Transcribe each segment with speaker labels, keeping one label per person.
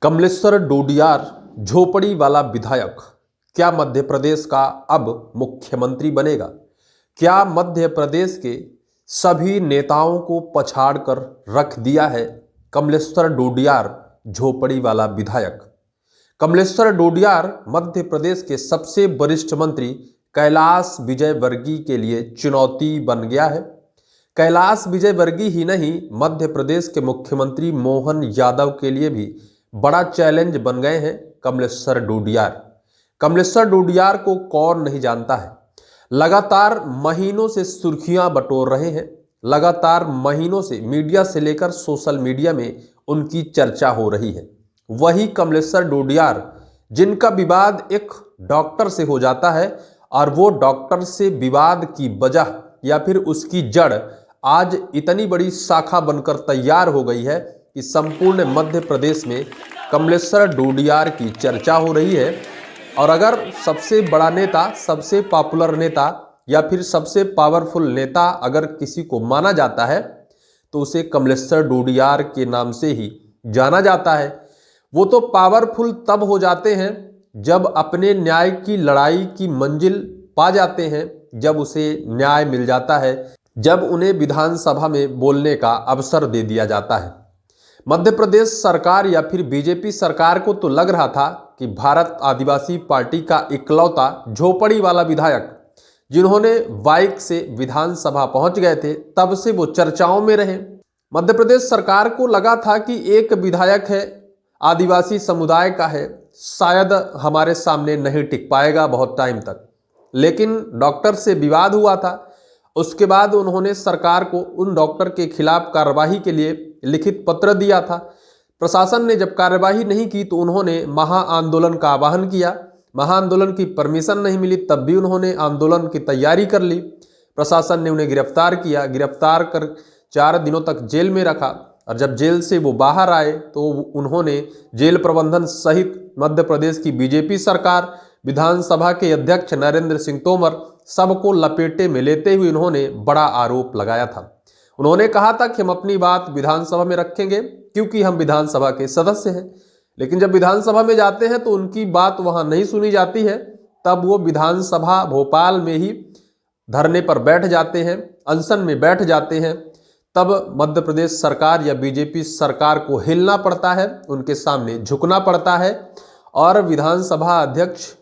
Speaker 1: कमलेश्वर डोडियार झोपड़ी वाला विधायक क्या मध्य प्रदेश का अब मुख्यमंत्री बनेगा? क्या मध्य प्रदेश के सभी नेताओं को पछाड़ कर रख दिया है कमलेश्वर डोडियार झोपड़ी वाला विधायक? कमलेश्वर डोडियार मध्य प्रदेश के सबसे वरिष्ठ मंत्री कैलाश विजयवर्गीय के लिए चुनौती बन गया है। कैलाश विजयवर्गीय ही नहीं, मध्य प्रदेश के मुख्यमंत्री मोहन यादव के लिए भी बड़ा चैलेंज बन गए हैं कमलेश्वर डोडियार। कमलेश्वर डोडियार को कौन नहीं जानता है। लगातार महीनों से सुर्खियां बटोर रहे हैं। लगातार महीनों से मीडिया से लेकर सोशल मीडिया में उनकी चर्चा हो रही है। वही कमलेश्वर डोडियार जिनका विवाद एक डॉक्टर से हो जाता है और वो डॉक्टर से विवाद की वजह या फिर उसकी जड़ आज इतनी बड़ी शाखा बनकर तैयार हो गई है कि संपूर्ण मध्य प्रदेश में कमलेश्वर डोडियार की चर्चा हो रही है। और अगर सबसे बड़ा नेता, सबसे पॉपुलर नेता या फिर सबसे पावरफुल नेता अगर किसी को माना जाता है तो उसे कमलेश्वर डोडियार के नाम से ही जाना जाता है। वो तो पावरफुल तब हो जाते हैं जब अपने न्याय की लड़ाई की मंजिल पा जाते हैं, जब उसे न्याय मिल जाता है, जब उन्हें विधानसभा में बोलने का अवसर दे दिया जाता है। मध्य प्रदेश सरकार या फिर बीजेपी सरकार को तो लग रहा था कि भारत आदिवासी पार्टी का इकलौता झोपड़ी वाला विधायक जिन्होंने बाइक से विधानसभा पहुंच गए थे, तब से वो चर्चाओं में रहे। मध्य प्रदेश सरकार को लगा था कि एक विधायक है, आदिवासी समुदाय का है, शायद हमारे सामने नहीं टिक पाएगा बहुत टाइम तक। लेकिन डॉक्टर से विवाद हुआ था। उसके बाद उन्होंने सरकार को उन डॉक्टर के खिलाफ कार्यवाही के लिए लिखित पत्र दिया था। प्रशासन ने जब कार्यवाही नहीं की तो उन्होंने महाआंदोलन का आह्वान किया। महाआंदोलन की परमिशन नहीं मिली, तब भी उन्होंने आंदोलन की तैयारी कर ली। प्रशासन ने उन्हें गिरफ्तार किया, गिरफ्तार कर 4 दिनों तक जेल में रखा। और जब जेल से वो बाहर आए तो उन्होंने जेल प्रबंधन सहित मध्य प्रदेश की बीजेपी सरकार, विधानसभा के अध्यक्ष नरेंद्र सिंह तोमर सबको लपेटे में लेते हुए उन्होंने बड़ा आरोप लगाया था। उन्होंने कहा था कि हम अपनी बात विधानसभा में रखेंगे क्योंकि हम विधानसभा के सदस्य हैं। लेकिन जब विधानसभा में जाते हैं तो उनकी बात वहां नहीं सुनी जाती है। तब वो विधानसभा भोपाल में ही धरने पर बैठ जाते हैं, अनशन में बैठ जाते हैं। तब मध्य प्रदेश सरकार या बीजेपी सरकार को हिलना पड़ता है, उनके सामने झुकना पड़ता है और विधानसभा अध्यक्ष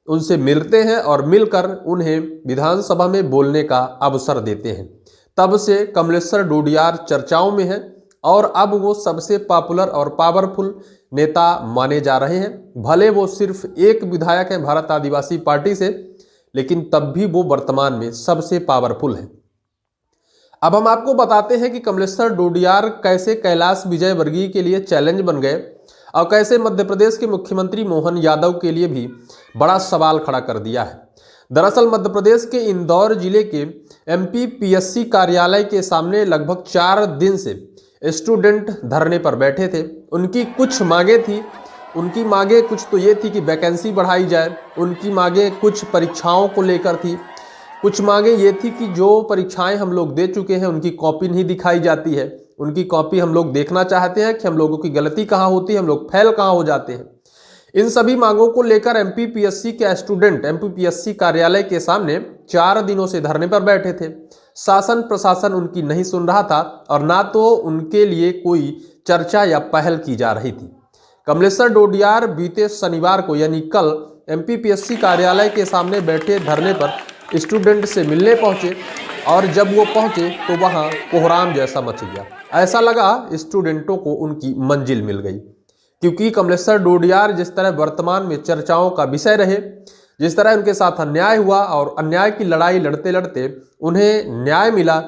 Speaker 1: उनसे मिलते हैं और मिलकर उन्हें विधानसभा में बोलने का अवसर देते हैं। तब से कमलेश्वर डोडियार चर्चाओं में है और अब वो सबसे पॉपुलर और पावरफुल नेता माने जा रहे हैं। भले वो सिर्फ एक विधायक हैं भारत आदिवासी पार्टी से, लेकिन तब भी वो वर्तमान में सबसे पावरफुल हैं। अब हम आपको बताते हैं कि कमलेश्वर डोडियार कैसे कैलाश विजयवर्गीय के लिए चैलेंज बन गए और कैसे मध्य प्रदेश के मुख्यमंत्री मोहन यादव के लिए भी बड़ा सवाल खड़ा कर दिया है। दरअसल मध्य प्रदेश के इंदौर जिले के एमपीपीएससी कार्यालय के सामने लगभग 4 दिन से स्टूडेंट धरने पर बैठे थे। उनकी कुछ मांगें थी। उनकी मांगें कुछ तो ये थी कि वैकेंसी बढ़ाई जाए। उनकी मांगें कुछ परीक्षाओं को लेकर थी। कुछ मांगें ये थी कि जो परीक्षाएं हम लोग दे चुके हैं उनकी कॉपी नहीं दिखाई जाती है। उनकी कॉपी हम लोग देखना चाहते हैं कि हम लोगों की गलती कहाँ होती है, हम लोग फेल कहाँ हो जाते हैं। इन सभी मांगों को लेकर एमपीपीएससी के स्टूडेंट एमपीपीएससी कार्यालय के सामने 4 दिनों से धरने पर बैठे थे। शासन प्रशासन उनकी नहीं सुन रहा था और ना तो उनके लिए कोई चर्चा या पहल की जा रही थी। कमलेश्वर डोडियार बीते शनिवार को यानी कल एमपीपीएससी कार्यालय के सामने बैठे धरने पर स्टूडेंट से मिलने पहुंचे और जब वो पहुंचे तो वहां कोहराम जैसा मच गया। ऐसा लगा स्टूडेंटों को उनकी मंजिल मिल गई, क्योंकि कमलेश्वर डोडियार जिस तरह वर्तमान में चर्चाओं का विषय रहे, जिस तरह उनके साथ अन्याय हुआ और अन्याय की लड़ाई लड़ते लड़ते उन्हें न्याय मिला,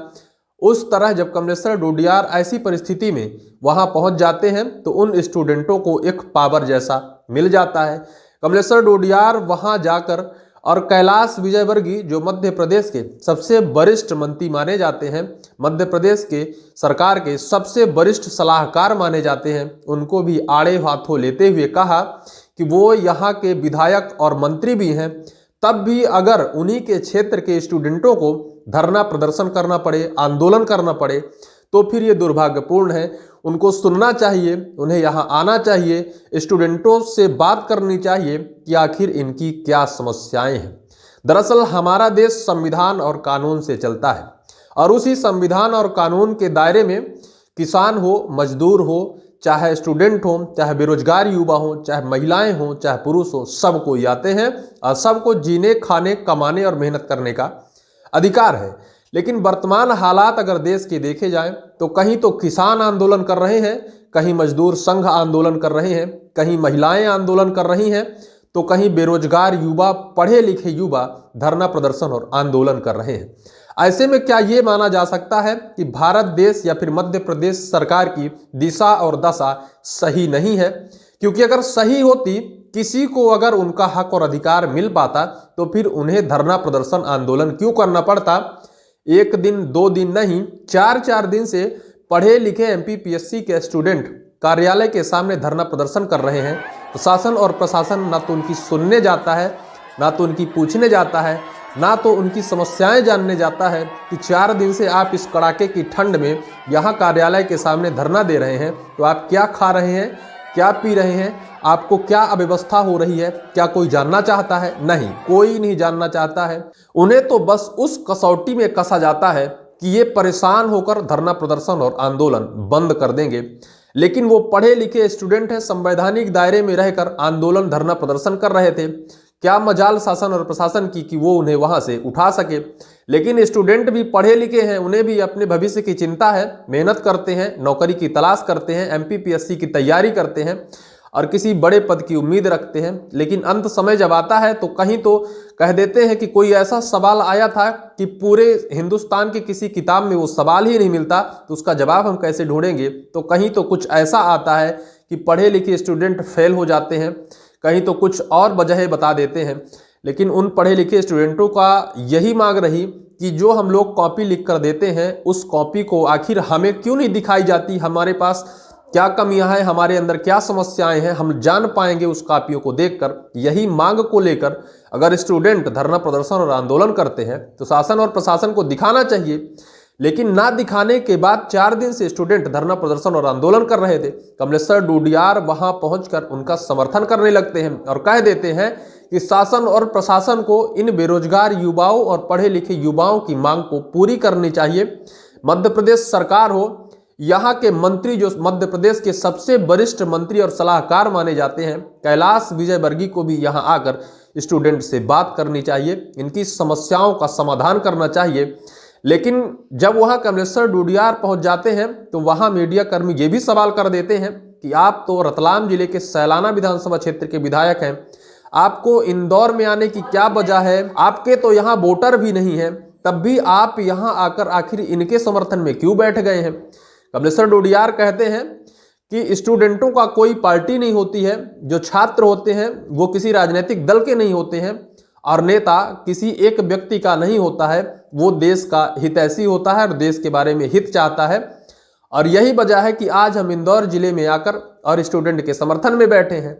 Speaker 1: उस तरह जब कमलेश्वर डोडियार ऐसी परिस्थिति में वहां पहुंच जाते हैं तो उन स्टूडेंटों को एक पावर जैसा मिल जाता है। कमलेश्वर डोडियार वहां जाकर और कैलाश विजयवर्गीय जो मध्य प्रदेश के सबसे वरिष्ठ मंत्री माने जाते हैं, मध्य प्रदेश के सरकार के सबसे वरिष्ठ सलाहकार माने जाते हैं, उनको भी आड़े हाथों लेते हुए कहा कि वो यहाँ के विधायक और मंत्री भी हैं, तब भी अगर उन्हीं के क्षेत्र के स्टूडेंटों को धरना प्रदर्शन करना पड़े, आंदोलन करना पड़े, तो फिर ये दुर्भाग्यपूर्ण है। उनको सुनना चाहिए, उन्हें यहाँ आना चाहिए, स्टूडेंटों से बात करनी चाहिए कि आखिर इनकी क्या समस्याएं हैं। दरअसल हमारा देश संविधान और कानून से चलता है और उसी संविधान और कानून के दायरे में किसान हो, मजदूर हो, चाहे स्टूडेंट हो, चाहे बेरोजगार युवा हो, चाहे महिलाएं हो, चाहे पुरुष हो, सबको आते हैं और सबको जीने, खाने, कमाने और मेहनत करने का अधिकार है। लेकिन वर्तमान हालात अगर देश के देखे जाएं तो कहीं तो किसान आंदोलन कर रहे हैं, कहीं मजदूर संघ आंदोलन कर रहे हैं, कहीं महिलाएं आंदोलन कर रही हैं, तो कहीं बेरोजगार युवा, पढ़े लिखे युवा धरना प्रदर्शन और आंदोलन कर रहे हैं। ऐसे में क्या ये माना जा सकता है कि भारत देश या फिर मध्य प्रदेश सरकार की दिशा और दशा सही नहीं है? क्योंकि अगर सही होती, किसी को अगर उनका हक और अधिकार मिल पाता तो फिर उन्हें धरना प्रदर्शन आंदोलन क्यों करना पड़ता? एक दिन, 2 दिन नहीं, 4-4 दिन से पढ़े लिखे एमपीपीएससी के स्टूडेंट कार्यालय के सामने धरना प्रदर्शन कर रहे हैं। प्रशासन और प्रशासन ना तो उनकी सुनने जाता है, ना तो उनकी पूछने जाता है, ना तो उनकी समस्याएं जानने जाता है कि 4 दिन से आप इस कड़ाके की ठंड में यहाँ कार्यालय के सामने धरना दे रहे हैं, तो आप क्या खा रहे हैं, क्या पी रहे हैं, आपको क्या अव्यवस्था हो रही है, क्या कोई जानना चाहता है? नहीं, कोई नहीं जानना चाहता है। उन्हें तो बस उस कसौटी में कसा जाता है कि ये परेशान होकर धरना प्रदर्शन और आंदोलन बंद कर देंगे। लेकिन वो पढ़े लिखे स्टूडेंट हैं, संवैधानिक दायरे में रहकर आंदोलन, धरना प्रदर्शन कर रहे थे। क्या मजाल शासन और प्रशासन की कि वो उन्हें वहां से उठा सके। लेकिन स्टूडेंट भी पढ़े लिखे हैं, उन्हें भी अपने भविष्य की चिंता है, मेहनत करते हैं, नौकरी की तलाश करते हैं, एमपीपीएससी की तैयारी करते हैं और किसी बड़े पद की उम्मीद रखते हैं। लेकिन अंत समय जब आता है तो कहीं तो कह देते हैं कि कोई ऐसा सवाल आया था कि पूरे हिंदुस्तान की किसी किताब में वो सवाल ही नहीं मिलता, तो उसका जवाब हम कैसे ढूंढेंगे? तो कहीं तो कुछ ऐसा आता है कि पढ़े लिखे स्टूडेंट फेल हो जाते हैं, कहीं तो कुछ और वजह बता देते हैं। लेकिन उन पढ़े लिखे स्टूडेंटों का यही मांग रही कि जो हम लोग कॉपी लिख कर देते हैं, उस कॉपी को आखिर हमें क्यों नहीं दिखाई जाती, हमारे पास क्या कमियां हैं, हमारे अंदर क्या समस्याएं हैं, हम जान पाएंगे उस कॉपियों को देखकर। यही मांग को लेकर अगर स्टूडेंट धरना प्रदर्शन और आंदोलन करते हैं तो शासन और प्रशासन को दिखाना चाहिए। लेकिन ना दिखाने के बाद 4 दिन से स्टूडेंट धरना प्रदर्शन और आंदोलन कर रहे थे। कमलेश्वर डूडियार वहां पहुंचकर उनका समर्थन करने लगते हैं और कह देते हैं कि शासन और प्रशासन को इन बेरोजगार युवाओं और पढ़े लिखे युवाओं की मांग को पूरी करनी चाहिए। मध्य प्रदेश सरकार हो, यहाँ के मंत्री जो मध्य प्रदेश के सबसे वरिष्ठ मंत्री और सलाहकार माने जाते हैं, कैलाश विजयवर्गीय को भी यहाँ आकर स्टूडेंट से बात करनी चाहिए, इनकी समस्याओं का समाधान करना चाहिए। लेकिन जब वहां कमलेश्वर डूडियार पहुंच जाते हैं तो वहां मीडिया कर्मी ये भी सवाल कर देते हैं कि आप तो रतलाम जिले के सैलाना विधानसभा क्षेत्र के विधायक हैं, आपको इंदौर में आने की क्या वजह है? आपके तो यहाँ वोटर भी नहीं है, तब भी आप यहाँ आकर आखिर इनके समर्थन में क्यों बैठ गए हैं? कमलेश्वर डूडियार कहते हैं कि स्टूडेंटों का कोई पार्टी नहीं होती है, जो छात्र होते हैं वो किसी राजनीतिक दल के नहीं होते हैं और नेता किसी एक व्यक्ति का नहीं होता है, वो देश का हितैषी होता है और देश के बारे में हित चाहता है। और यही वजह है कि आज हम इंदौर जिले में आकर और स्टूडेंट के समर्थन में बैठे हैं।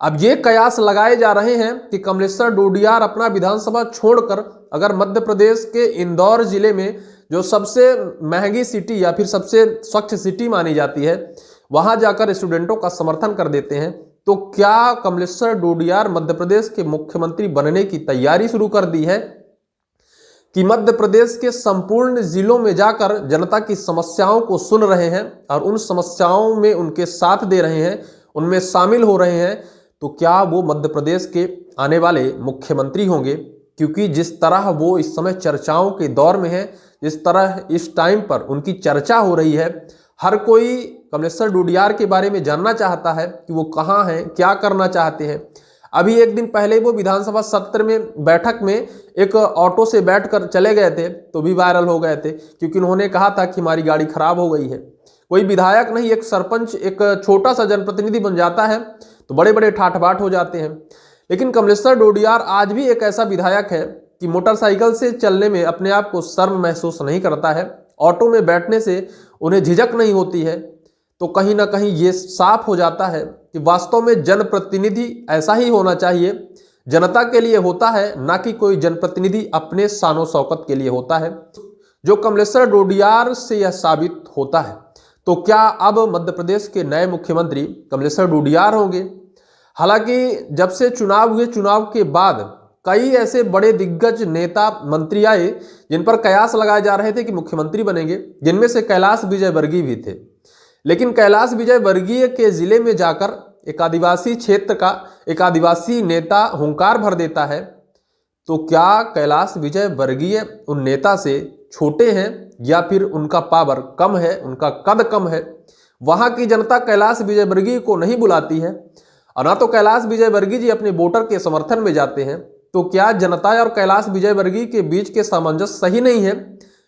Speaker 1: अब ये कयास लगाए जा रहे हैं कि कमलेश्वर डूडियार अपना विधानसभा छोड़कर अगर मध्य प्रदेश के इंदौर जिले में जो सबसे महंगी सिटी या फिर सबसे स्वच्छ सिटी मानी जाती है, वहां जाकर स्टूडेंटों का समर्थन कर देते हैं, तो क्या कमलेश्वर डूडियार मध्य प्रदेश के मुख्यमंत्री बनने की तैयारी शुरू कर दी है कि मध्य प्रदेश के संपूर्ण जिलों में जाकर जनता की समस्याओं को सुन रहे हैं और उन समस्याओं में उनके साथ दे रहे हैं, उनमें शामिल हो रहे हैं? तो क्या वो मध्य प्रदेश के आने वाले मुख्यमंत्री होंगे? क्योंकि जिस तरह वो इस समय चर्चाओं के दौर में है, जिस तरह इस टाइम पर उनकी चर्चा हो रही है, हर कोई कमलेश्वर डूडियार के बारे में जानना चाहता है कि वो कहाँ हैं, क्या करना चाहते हैं। अभी एक दिन पहले वो विधानसभा सत्र में बैठक में एक ऑटो से बैठकर चले गए थे तो भी वायरल हो गए थे, क्योंकि उन्होंने कहा था कि हमारी गाड़ी खराब हो गई है। कोई विधायक नहीं, एक सरपंच, एक छोटा सा जनप्रतिनिधि बन जाता है तो बड़े बड़े ठाठ बाट हो जाते हैं। लेकिन कमलेश्वर डूडियार आज भी एक ऐसा विधायक है कि मोटरसाइकिल से चलने में अपने आप को शर्म महसूस नहीं करता है, ऑटो में बैठने से उन्हें झिझक नहीं होती है। तो कहीं ना कहीं ये साफ हो जाता है कि वास्तव में जनप्रतिनिधि ऐसा ही होना चाहिए, जनता के लिए होता है, ना कि कोई जनप्रतिनिधि अपने शानो शौकत के लिए होता है, जो कमलेश्वर डूडियार से यह साबित होता है। तो क्या अब मध्य प्रदेश के नए मुख्यमंत्री कमलेश्वर डूडियार होंगे? हालांकि जब से चुनाव हुए, चुनाव के बाद कई ऐसे बड़े दिग्गज नेता मंत्री आए जिन पर कयास लगाए जा रहे थे कि मुख्यमंत्री बनेंगे, जिनमें से कैलाश विजयवर्गीय भी थे। लेकिन कैलाश विजयवर्गीय के जिले में जाकर एक आदिवासी क्षेत्र का एक आदिवासी नेता हुंकार भर देता है, तो क्या कैलाश विजयवर्गीय उन नेता से छोटे हैं या फिर उनका पावर कम है, उनका कद कम है? वहां की जनता कैलाश विजयवर्गीय को नहीं बुलाती है और ना तो कैलाश विजयवर्गीय जी अपने वोटर के समर्थन में जाते हैं। तो क्या जनता और कैलाश विजयवर्गीय के बीच के सामंजस्य सही नहीं है,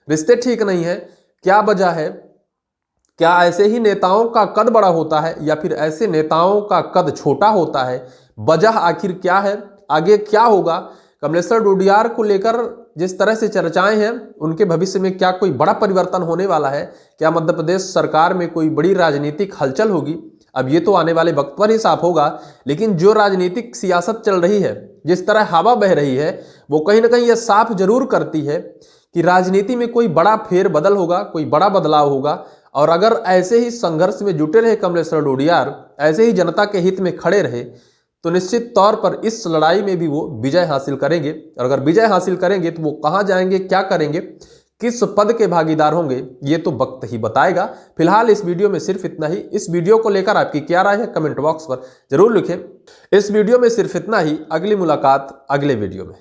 Speaker 1: रिश्ते ठीक नहीं है? क्या वजह है? क्या ऐसे ही नेताओं का कद बड़ा होता है या फिर ऐसे नेताओं का कद छोटा होता है? वजह आखिर क्या है? आगे क्या होगा? कमलेश्वर डूडियार को लेकर जिस तरह से चर्चाएं हैं, उनके भविष्य में क्या कोई बड़ा परिवर्तन होने वाला है? क्या मध्य प्रदेश सरकार में कोई बड़ी राजनीतिक हलचल होगी? अब ये तो आने वाले वक्त पर ही साफ होगा। लेकिन जो राजनीतिक सियासत चल रही है, जिस तरह हवा बह रही है, वो कहीं ना कहीं यह साफ जरूर करती है कि राजनीति में कोई बड़ा फेरबदल होगा, कोई बड़ा बदलाव होगा। और अगर ऐसे ही संघर्ष में जुटे रहे कमलेश्वर डूडियार, ऐसे ही जनता के हित में खड़े रहे, तो निश्चित तौर पर इस लड़ाई में भी वो विजय हासिल करेंगे। और अगर विजय हासिल करेंगे तो वो कहां जाएंगे, क्या करेंगे, किस पद के भागीदार होंगे, ये तो वक्त ही बताएगा। फिलहाल इस वीडियो में सिर्फ इतना ही। इस वीडियो को लेकर आपकी क्या राय है कमेंट बॉक्स पर जरूर लिखें। इस वीडियो में सिर्फ इतना ही। अगली मुलाकात अगले वीडियो में।